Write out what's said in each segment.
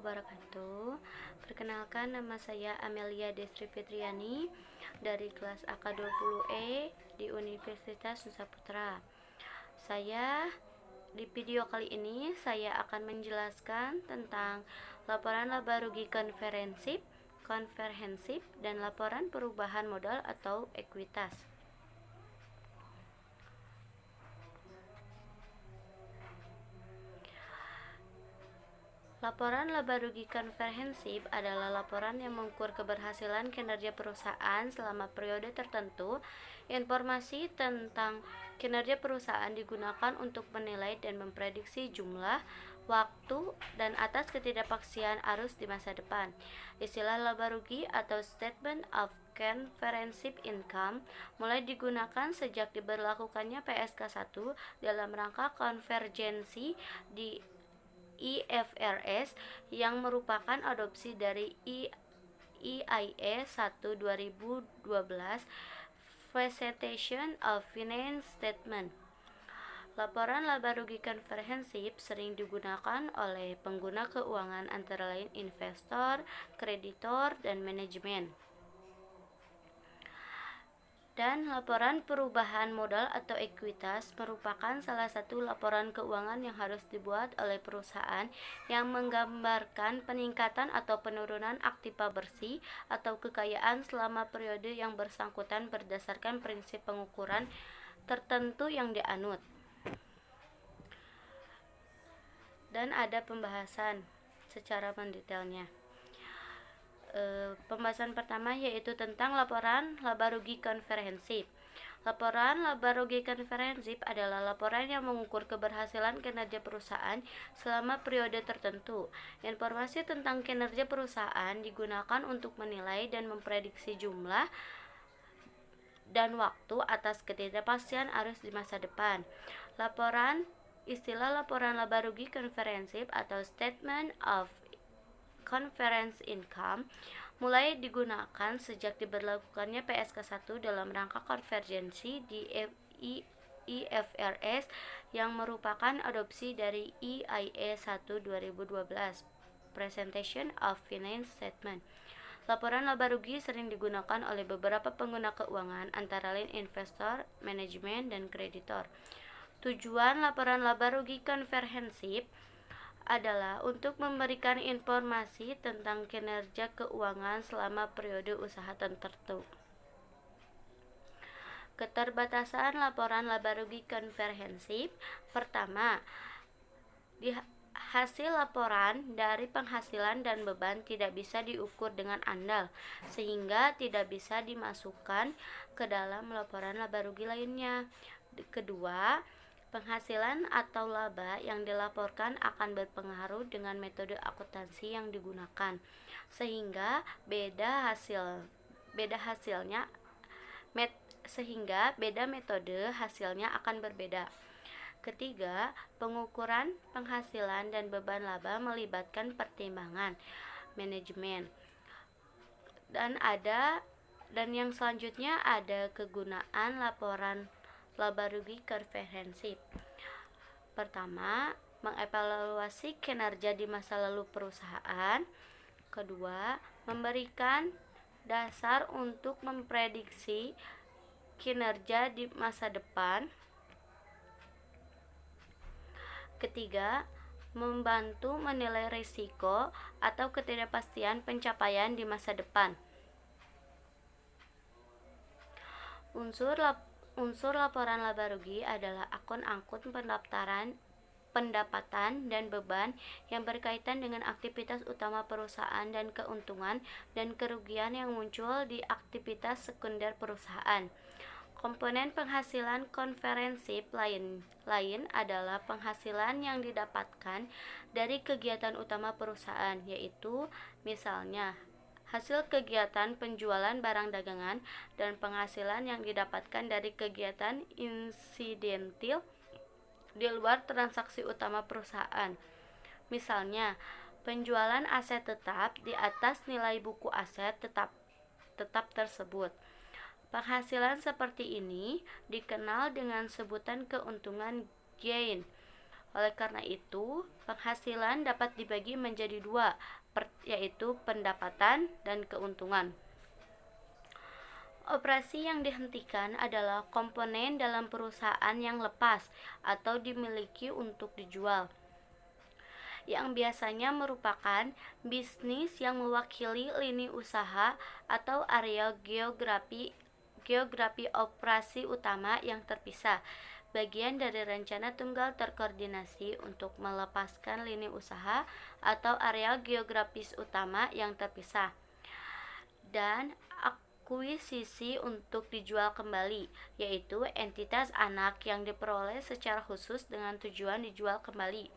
wabarakatuh. Perkenalkan, nama saya Amelia Desri Fitriani dari kelas AK20E di Universitas Nusa Putra. Di video kali ini saya akan menjelaskan tentang laporan laba rugi konferensif, dan laporan perubahan modal atau ekuitas. Laporan laba rugi konferensif adalah laporan yang mengukur keberhasilan kinerja perusahaan selama periode tertentu. Informasi tentang kinerja perusahaan digunakan untuk menilai dan memprediksi jumlah, waktu, dan atas ketidakpastian arus di masa depan. Istilah laba rugi atau Statement of Comprehensive Income mulai digunakan sejak diberlakukannya PSK 1 dalam rangka konvergensi di IFRS yang merupakan adopsi dari IAE 1 2012 Presentation of Financial Statement. Laporan laba rugi konferensif sering digunakan oleh pengguna keuangan antara lain investor, kreditor, dan manajemen. Dan laporan perubahan modal atau ekuitas merupakan salah satu laporan keuangan yang harus dibuat oleh perusahaan yang menggambarkan peningkatan atau penurunan aktiva bersih atau kekayaan selama periode yang bersangkutan berdasarkan prinsip pengukuran tertentu yang dianut. Dan ada pembahasan secara mendetailnya. Pembahasan pertama yaitu tentang laporan laba rugi konferensif. Laporan laba rugi konferensif adalah laporan yang mengukur keberhasilan kinerja perusahaan selama periode tertentu. Informasi tentang kinerja perusahaan digunakan untuk menilai dan memprediksi jumlah dan waktu atas ketidakpastian arus di masa depan. Istilah laporan laba rugi konferensif atau Statement of Conference Income mulai digunakan sejak diberlakukannya PSK 1 dalam rangka konvergensi di IFRS yang merupakan adopsi dari IAE 1 2012 Presentation of Financial Statement. Laporan laba rugi sering digunakan oleh beberapa pengguna keuangan antara lain investor, manajemen, dan kreditor. Tujuan laporan laba rugi konferensif adalah untuk memberikan informasi tentang kinerja keuangan selama periode usaha tertentu. Keterbatasan laporan laba rugi konferensif. Pertama, hasil laporan dari penghasilan dan beban tidak bisa diukur dengan andal, sehingga tidak bisa dimasukkan ke dalam laporan laba rugi lainnya. Kedua, penghasilan atau laba yang dilaporkan akan berpengaruh dengan metode akuntansi yang digunakan, sehingga beda metode hasilnya akan berbeda. Ketiga, pengukuran penghasilan dan beban laba melibatkan pertimbangan manajemen. Dan yang selanjutnya ada kegunaan laporan laba rugi konferensif. Pertama, mengevaluasi kinerja di masa lalu perusahaan. Kedua, memberikan dasar untuk memprediksi kinerja di masa depan. Ketiga, membantu menilai risiko atau ketidakpastian pencapaian di masa depan. Unsur laporan laba rugi adalah akun angkut pendapatan dan beban yang berkaitan dengan aktivitas utama perusahaan dan keuntungan dan kerugian yang muncul di aktivitas sekunder perusahaan. Komponen penghasilan konferensif lain adalah penghasilan yang didapatkan dari kegiatan utama perusahaan, yaitu misalnya hasil kegiatan penjualan barang dagangan dan penghasilan yang didapatkan dari kegiatan insidentil di luar transaksi utama perusahaan. Misalnya, penjualan aset tetap di atas nilai buku aset tetap tersebut. Penghasilan seperti ini dikenal dengan sebutan keuntungan gain. Oleh karena itu, penghasilan dapat dibagi menjadi dua, yaitu pendapatan dan keuntungan. Operasi yang dihentikan adalah komponen dalam perusahaan yang lepas atau dimiliki untuk dijual, yang biasanya merupakan bisnis yang mewakili lini usaha atau area geografi operasi utama yang terpisah, bagian dari rencana tunggal terkoordinasi untuk melepaskan lini usaha atau area geografis utama yang terpisah, dan akuisisi untuk dijual kembali, yaitu entitas anak yang diperoleh secara khusus dengan tujuan dijual kembali.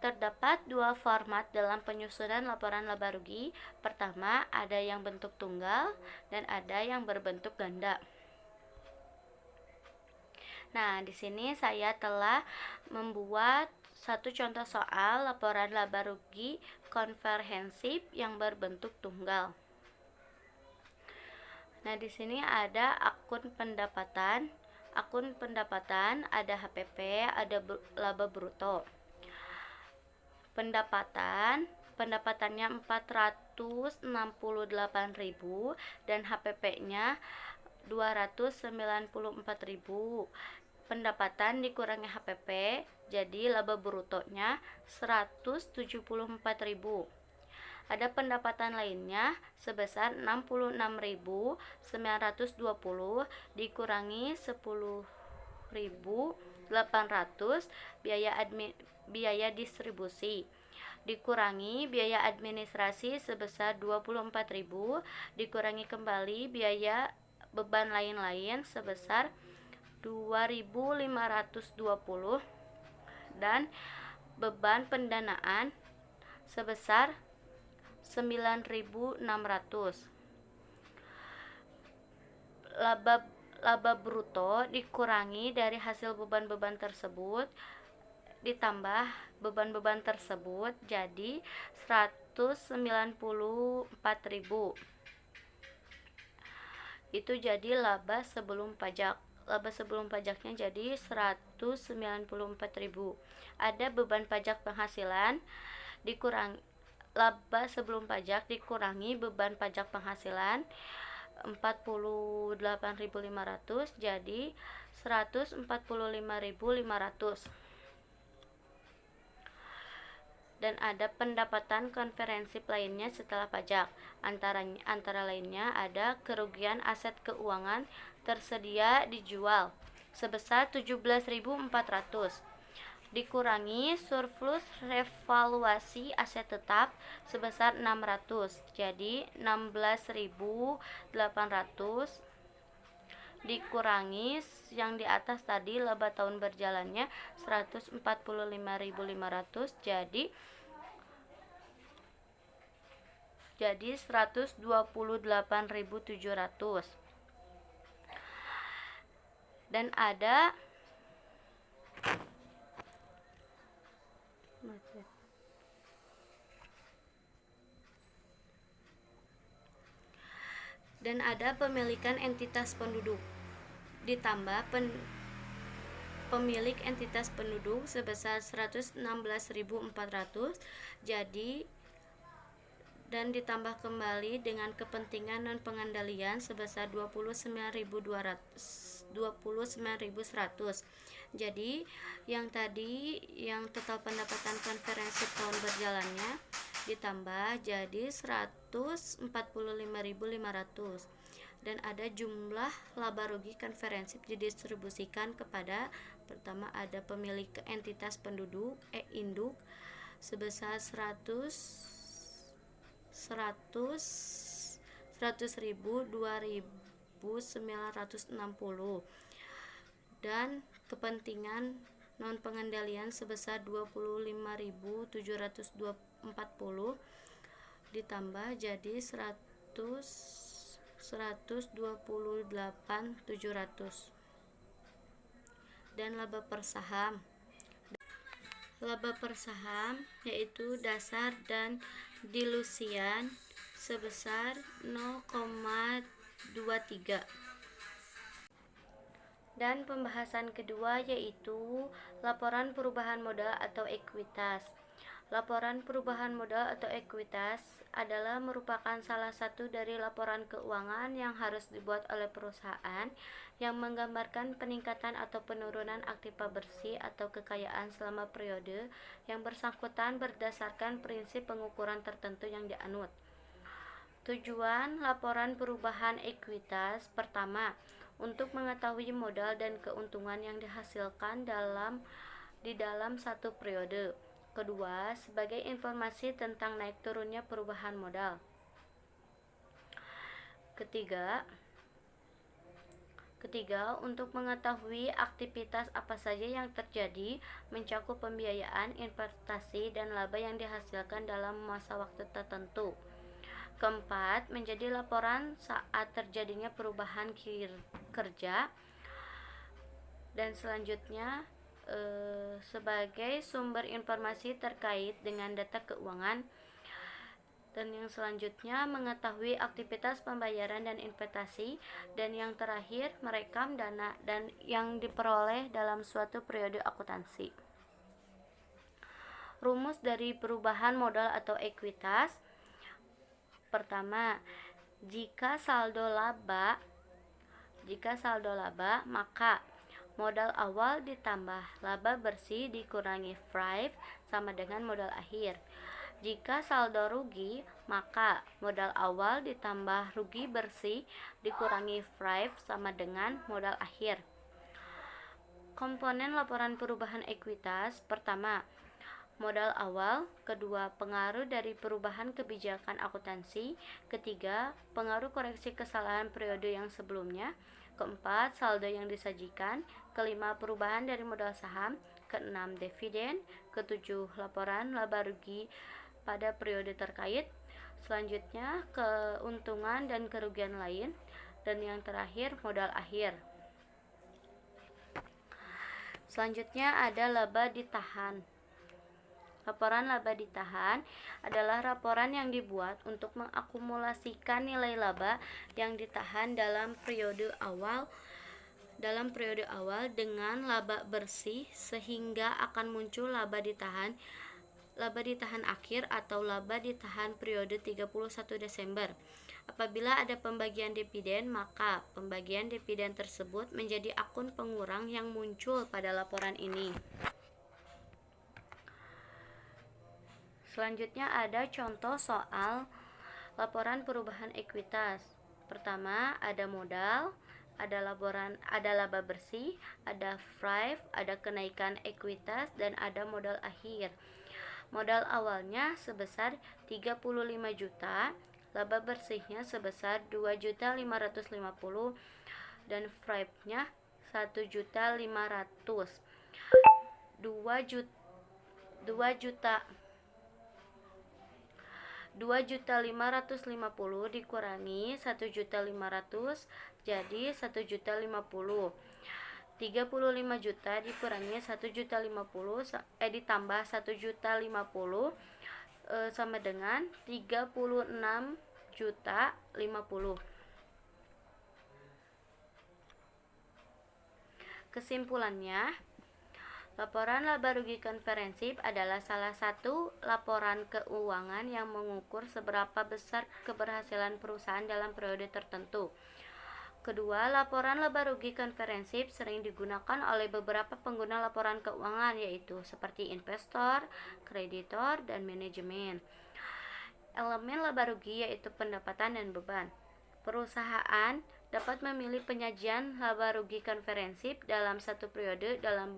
Terdapat dua format dalam penyusunan laporan laba rugi. Pertama, ada yang bentuk tunggal dan ada yang berbentuk ganda. Nah, di sini saya telah membuat satu contoh soal laporan laba rugi komprehensif yang berbentuk tunggal. Nah, di sini ada akun pendapatan. Akun pendapatan ada HPP, ada laba bruto. Pendapatannya 468.000 dan HPP-nya 294.000. Pendapatan dikurangi HPP, jadi laba brutonya 174.000. Ada pendapatan lainnya sebesar 66.920 dikurangi 10.800 biaya distribusi, dikurangi biaya administrasi sebesar 24.000, dikurangi kembali biaya beban lain-lain sebesar 2.520, dan beban pendanaan sebesar 9.600. Laba bruto dikurangi dari hasil beban-beban tersebut ditambah beban-beban tersebut jadi 194.000. Itu jadi laba sebelum pajak. Laba sebelum pajaknya jadi 194.000. Ada beban pajak penghasilan dikurangi laba sebelum pajak dikurangi beban pajak penghasilan 48.500 jadi 145.500. Dan ada pendapatan komprehensif lainnya setelah pajak. Antara lainnya ada kerugian aset keuangan tersedia dijual sebesar 17.400, dikurangi surplus revaluasi aset tetap sebesar 600, jadi 16.800, dikurangi yang di atas tadi laba tahun berjalannya 145.500 jadi 128.700. Dan ada pemilikan entitas penduduk ditambah pemilik entitas penduduk sebesar 116.400 jadi dan ditambah kembali dengan kepentingan non pengendalian sebesar 29.100. Jadi yang tadi yang total pendapatan komprehensif tahun berjalannya ditambah jadi 145.500, dan ada jumlah laba rugi komprehensif didistribusikan kepada pertama ada pemilik entitas penduduk induk sebesar 100.000, 2.960, dan kepentingan non pengendalian sebesar 25.740 ditambah jadi 128.700. Dan laba per saham. Laba per saham yaitu dasar dan dilusian sebesar 0,23. Dan pembahasan kedua yaitu laporan perubahan modal atau ekuitas. Laporan perubahan modal atau ekuitas adalah merupakan salah satu dari laporan keuangan yang harus dibuat oleh perusahaan yang menggambarkan peningkatan atau penurunan aktiva bersih atau kekayaan selama periode yang bersangkutan berdasarkan prinsip pengukuran tertentu yang dianut. Tujuan laporan perubahan ekuitas: pertama, untuk mengetahui modal dan keuntungan yang dihasilkan di dalam satu periode. Kedua, sebagai informasi tentang naik turunnya perubahan modal. Ketiga, untuk mengetahui aktivitas apa saja yang terjadi mencakup pembiayaan, investasi, dan laba yang dihasilkan dalam masa waktu tertentu. Keempat, menjadi laporan saat terjadinya perubahan kerja. Dan selanjutnya sebagai sumber informasi terkait dengan data keuangan. Dan yang selanjutnya mengetahui aktivitas pembayaran dan investasi. Dan yang terakhir merekam dana dan yang diperoleh dalam suatu periode akuntansi. Rumus dari perubahan modal atau ekuitas. Pertama, jika saldo laba, maka modal awal ditambah laba bersih dikurangi FRIF sama dengan modal akhir. Jika saldo rugi, maka modal awal ditambah rugi bersih dikurangi FRIF sama dengan modal akhir. Komponen laporan perubahan ekuitas: pertama, modal awal. Kedua, pengaruh dari perubahan kebijakan akuntansi. Ketiga, pengaruh koreksi kesalahan periode yang sebelumnya. Keempat, saldo yang disajikan. Kelima, perubahan dari modal saham. Keenam, dividen. Ketujuh, laporan laba rugi pada periode terkait. Selanjutnya, keuntungan dan kerugian lain. Dan yang terakhir, modal akhir. Selanjutnya ada laba ditahan. Laporan laba ditahan adalah laporan yang dibuat untuk mengakumulasikan nilai laba yang ditahan dalam periode awal dengan laba bersih sehingga akan muncul laba ditahan akhir atau laba ditahan periode 31 Desember. Apabila ada pembagian dividen, maka pembagian dividen tersebut menjadi akun pengurang yang muncul pada laporan ini. Selanjutnya ada contoh soal laporan perubahan ekuitas. Pertama, ada modal, ada laba bersih, ada FRIF, ada kenaikan ekuitas, dan ada modal akhir. Modal awalnya sebesar 35 juta, laba bersihnya sebesar 2.550.000 dan FRIF-nya 1.500.000. 2.550.000 dikurangi 1.500.000 jadi 1.050.000. 35 juta dikurangi 1.050.000 ditambah 1.050.000 sama dengan 36.050.000. Kesimpulannya, laporan laba rugi konferensif adalah salah satu laporan keuangan yang mengukur seberapa besar keberhasilan perusahaan dalam periode tertentu. Kedua, laporan laba rugi konferensif sering digunakan oleh beberapa pengguna laporan keuangan, yaitu seperti investor, kreditor, dan manajemen. Elemen laba rugi yaitu pendapatan dan beban. Perusahaan dapat memilih penyajian laba rugi konferensif dalam satu periode dalam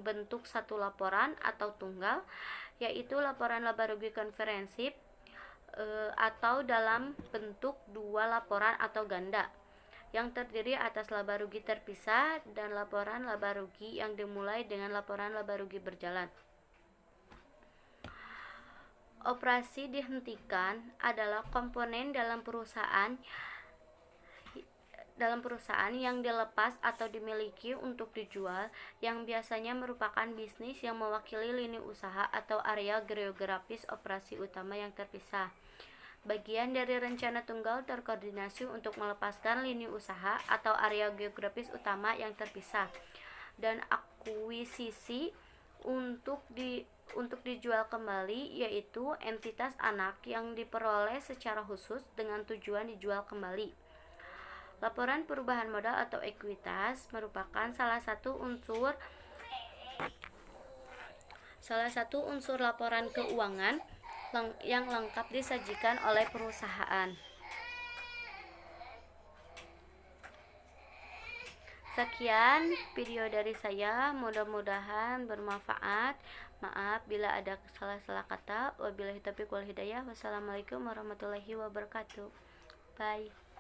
bentuk satu laporan atau tunggal, yaitu laporan laba rugi konferensif atau dalam bentuk dua laporan atau ganda yang terdiri atas laba rugi terpisah dan laporan laba rugi yang dimulai dengan laporan laba rugi berjalan. Operasi dihentikan adalah komponen dalam perusahaan yang dilepas atau dimiliki untuk dijual, yang biasanya merupakan bisnis yang mewakili lini usaha atau area geografis operasi utama yang terpisah. bagian dari rencana tunggal terkoordinasi untuk melepaskan lini usaha atau area geografis utama yang terpisah, dan akuisisi untuk dijual kembali, yaitu entitas anak yang diperoleh secara khusus dengan tujuan dijual kembali. Laporan perubahan modal atau ekuitas merupakan salah satu unsur laporan keuangan yang lengkap disajikan oleh perusahaan. Sekian video dari saya, mudah-mudahan bermanfaat. Maaf bila ada salah-salah kata. Wabillahi taufiq wal hidayah. Wassalamualaikum warahmatullahi wabarakatuh. Bye.